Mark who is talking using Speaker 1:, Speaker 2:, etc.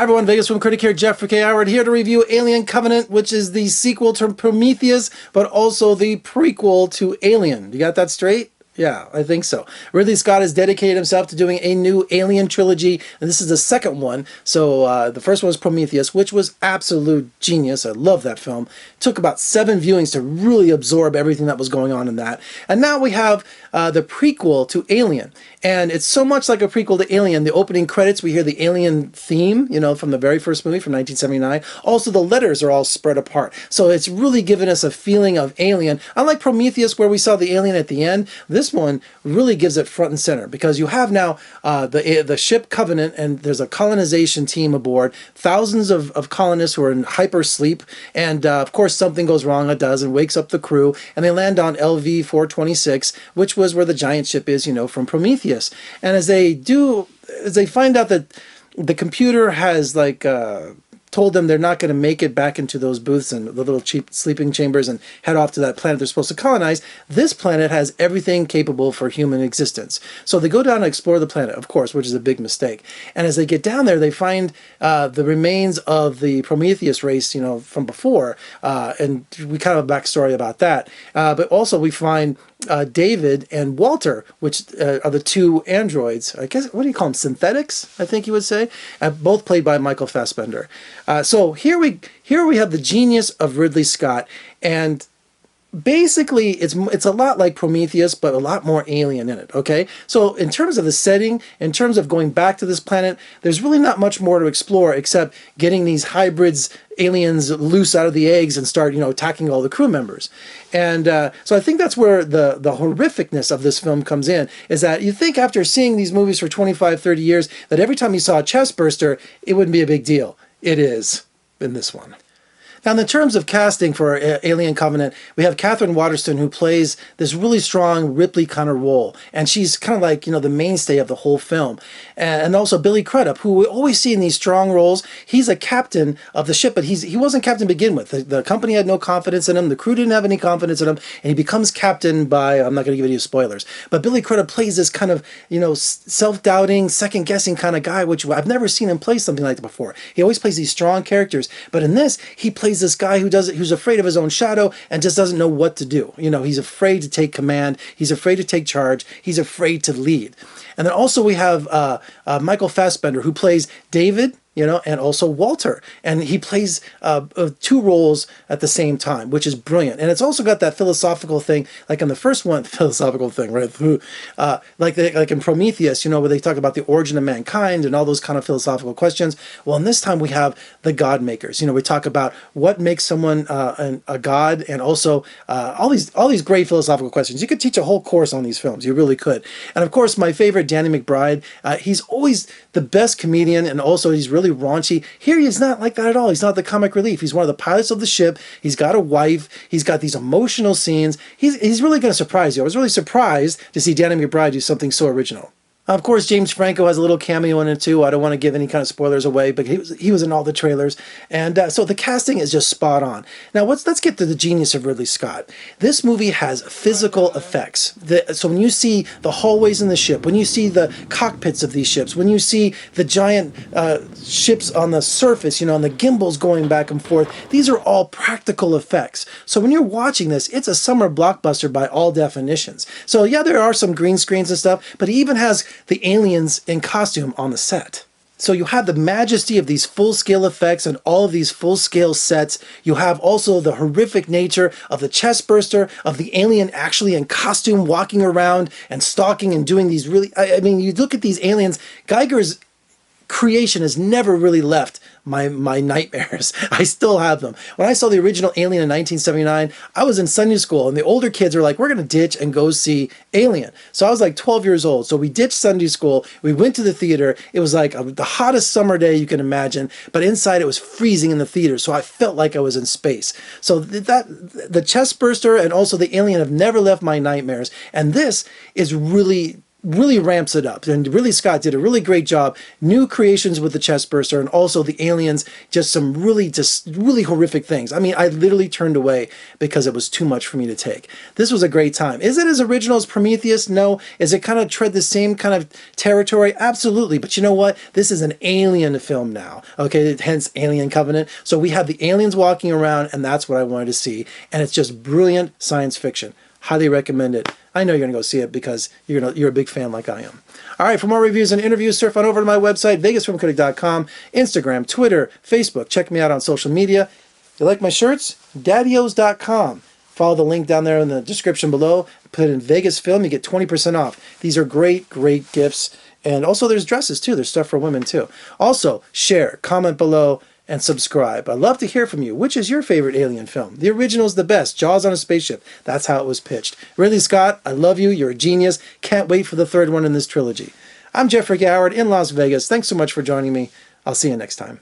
Speaker 1: Hi everyone, Vegas from Critic here, Jeff for K. Howard here to review Alien Covenant, which is the sequel to Prometheus, but also the prequel to Alien. You got that straight? Yeah, I think so. Ridley Scott has dedicated himself to doing a new Alien trilogy, and this is the second one. So the first one was Prometheus, which was absolute genius. I love that film. It took about 7 viewings to really absorb everything that was going on in that. And now we have the prequel to Alien. And it's so much like a prequel to Alien. The opening credits, we hear the Alien theme, you know, from the very first movie from 1979. Also, the letters are all spread apart. So it's really given us a feeling of Alien. Unlike Prometheus, where we saw the alien at the end, this one really gives it front and center because you have now the ship Covenant, and there's a colonization team aboard, thousands of colonists who are in hyper sleep, and of course something goes wrong, it does, and wakes up the crew, and they land on LV-426, which was where the giant ship is, you know, from Prometheus. And as they find out that the computer has told them they're not going to make it back into those booths and the little cheap sleeping chambers and head off to that planet they're supposed to colonize, this planet has everything capable for human existence. So they go down and explore the planet, of course, which is a big mistake. And as they get down there, they find the remains of the Prometheus race, you know, from before. And we kind of have a backstory about that. But also we find David and Walter, which are the 2 androids. I guess, what do you call them? Synthetics, I think you would say. Both played by Michael Fassbender. So here we have the genius of Ridley Scott, and basically it's a lot like Prometheus, but a lot more alien in it, okay? So in terms of the setting, in terms of going back to this planet, there's really not much more to explore except getting these hybrids, aliens, loose out of the eggs and start, you know, attacking all the crew members. And so I think that's where the horrificness of this film comes in, is that you think after seeing these movies for 25, 30 years, that every time you saw a chest burster, it wouldn't be a big deal. It is in this one. Now, in the terms of casting for Alien Covenant, we have Katherine Waterston, who plays this really strong Ripley kind of role. And she's kind of like, you know, the mainstay of the whole film. And also Billy Crudup, who we always see in these strong roles. He's a captain of the ship, but he wasn't captain to begin with. The company had no confidence in him. The crew didn't have any confidence in him. And he becomes captain by, I'm not going to give you spoilers, but Billy Crudup plays this kind of, you know, self-doubting, second-guessing kind of guy, which I've never seen him play something like that before. He always plays these strong characters. But in this, he plays this guy who's afraid of his own shadow and just doesn't know what to do. You know, he's afraid to take command. He's afraid to take charge. He's afraid to lead. And then also we have Michael Fassbender, who plays David, you know, and also Walter. And he plays 2 roles at the same time, which is brilliant. And it's also got that philosophical thing, like in the first one, philosophical thing, right? Like in Prometheus, you know, where they talk about the origin of mankind and all those kind of philosophical questions. Well, in this time we have the God makers. You know, we talk about what makes someone a god, and also all these great philosophical questions. You could teach a whole course on these films. You really could. And of course, my favorite, Danny McBride. He's always the best comedian, and also he's really raunchy. Here he's not like that at all. He's not the comic relief. He's one of the pilots of the ship. He's got a wife. He's got these emotional scenes. He's really going to surprise you. I was really surprised to see Danny McBride do something so original. Of course, James Franco has a little cameo in it too. I don't want to give any kind of spoilers away, but he was in all the trailers. And so the casting is just spot on. Now, let's get to the genius of Ridley Scott. This movie has physical effects. So when you see the hallways in the ship, when you see the cockpits of these ships, when you see the giant ships on the surface, you know, and the gimbals going back and forth, these are all practical effects. So when you're watching this, it's a summer blockbuster by all definitions. So yeah, there are some green screens and stuff, but he even has the aliens in costume on the set. So you have the majesty of these full-scale effects and all of these full-scale sets. You have also the horrific nature of the chest burster, of the alien actually in costume walking around and stalking and doing these really... I mean, you look at these aliens, Geiger's creation has never really left my nightmares. I still have them. When I saw the original Alien in 1979, I was in Sunday school, and the older kids were like, we're going to ditch and go see Alien. So I was like 12 years old. So we ditched Sunday school. We went to the theater. It was like the hottest summer day you can imagine, but inside it was freezing in the theater. So I felt like I was in space. So the chest burster and also the alien have never left my nightmares. And this is really really ramps it up. And Ridley Scott did a really great job. New creations with the chestburster, and also the aliens, just really horrific things. I mean, I literally turned away because it was too much for me to take. This was a great time. Is it as original as Prometheus? No. Is it kind of tread the same kind of territory? Absolutely. But you know what? This is an alien film now. Okay, hence Alien Covenant. So we have the aliens walking around, and that's what I wanted to see. And it's just brilliant science fiction. Highly recommend it. I know you're going to go see it because you're a big fan like I am. All right, for more reviews and interviews, surf on over to my website, vegasfilmcritic.com, Instagram, Twitter, Facebook. Check me out on social media. You like my shirts? daddios.com. Follow the link down there in the description below. Put in Vegas Film, you get 20% off. These are great, great gifts. And also there's dresses too. There's stuff for women too. Also, share, comment below, and subscribe. I'd love to hear from you. Which is your favorite alien film? The original's the best. Jaws on a spaceship. That's how it was pitched. Ridley Scott, I love you. You're a genius. Can't wait for the third one in this trilogy. I'm Jeffrey Howard in Las Vegas. Thanks so much for joining me. I'll see you next time.